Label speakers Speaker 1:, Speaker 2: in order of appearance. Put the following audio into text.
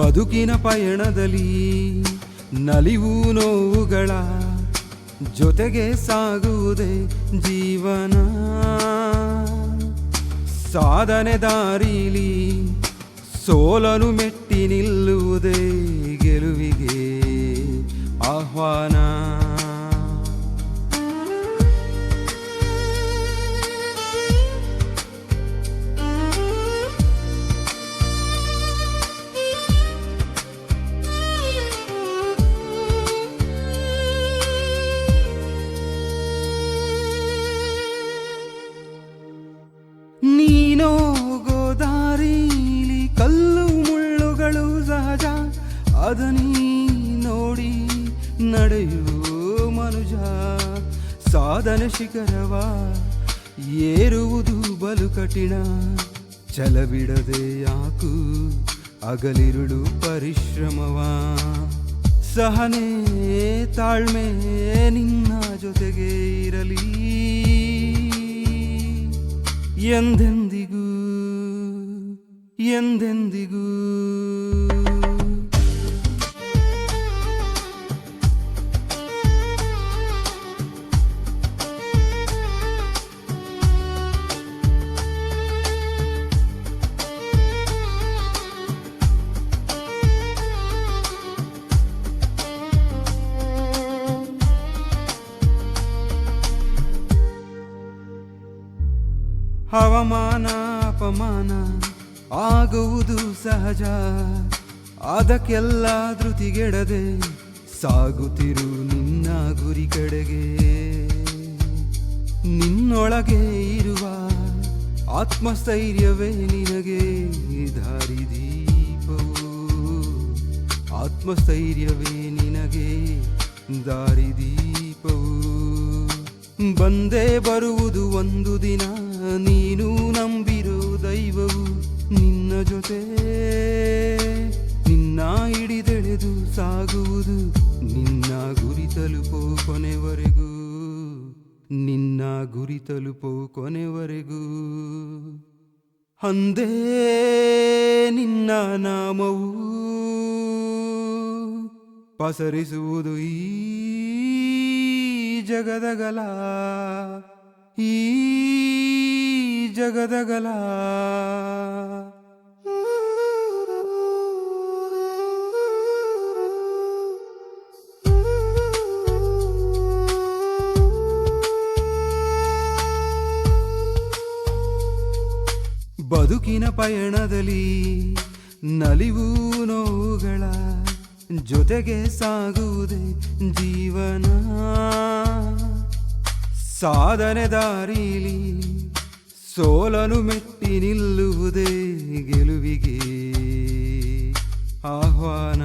Speaker 1: ಬದುಕಿನ ಪಯಣದಲ್ಲಿ ನಲಿವು ನೋವುಗಳ ಜೊತೆಗೆ ಸಾಗುವುದೇ ಜೀವನ. ಸಾಧನೆ ದಾರಿಲಿ ಸೋಲನು ಮೆಟ್ಟಿ ನಿಲ್ಲುವುದೇ ಗೆಲುವಿಗೆ ಆಹ್ವಾನ. ನೀನೋಗೋ ದಾರಿಲಿ ಕಲ್ಲು ಮುಳ್ಳುಗಳು ಸಹಜ, ಅದನ್ನೀ ನೋಡಿ ನಡೆಯೋ ಮನುಜ. ಸಾಧನೆ ಶಿಖರವ ಏರುವುದು ಬಲು ಕಠಿಣ, ಛಲಬಿಡದೆ ಯಾಕು ಹಗಲಿರುಳು ಪರಿಶ್ರಮವ. ಸಹನೆ ತಾಳ್ಮೆ ನಿನ್ನ ಜೊತೆಗೆ ಇರಲಿ ಎಂದೆಂದಿಗೂ ಎಂದೆಂದಿಗೂ. ಹವಾಮಾನ ಅಪಮಾನ ಆಗುವುದು ಸಹಜ, ಅದಕ್ಕೆಲ್ಲ ಧೃತಿಗೆಡದೆ ಸಾಗುತ್ತಿರು ನಿನ್ನ ಗುರಿ ಕಡೆಗೆ. ನಿನ್ನೊಳಗೆ ಇರುವ ಆತ್ಮಸ್ಥೈರ್ಯವೇ ನಿನಗೆ ದಾರಿದೀಪವು. ಆತ್ಮಸ್ಥೈರ್ಯವೇ ನಿನಗೆ ದಾರಿದೀಪವು. ಬಂದೇ ಬರುವುದು ಒಂದು ದಿನ, ನೀನು ನಂಬಿರೋ ದೈವವು ನಿನ್ನ ಜೊತೆ. ನಿನ್ನ ಹಿಡಿದೆಳೆದು ಸಾಗುವುದು ನಿನ್ನ ಗುರಿ ತಲುಪೋ ಕೊನೆವರೆಗೂ. ನಿನ್ನ ಗುರಿ ತಲುಪೋ ಕೊನೆವರೆಗೂ. ಅಂದೇ ನಿನ್ನ ನಾಮವು ಪಸರಿಸುವುದು ಈ ಜಗದಗಲ, ಈ ಜಗದಗಲ. ಬದುಕಿನ ಪಯಣದಲ್ಲಿ ನಲಿವು ನೋವುಗಳ ಜೊತೆಗೆ ಸಾಗುವುದೇ ಜೀವನ. ಸಾಧನೆ ದಾರಿಲಿ ಸೋಲನು ಮೆಟ್ಟಿ ನಿಲ್ಲುವುದೇ ಗೆಲುವಿಗೆ ಆಹ್ವಾನ.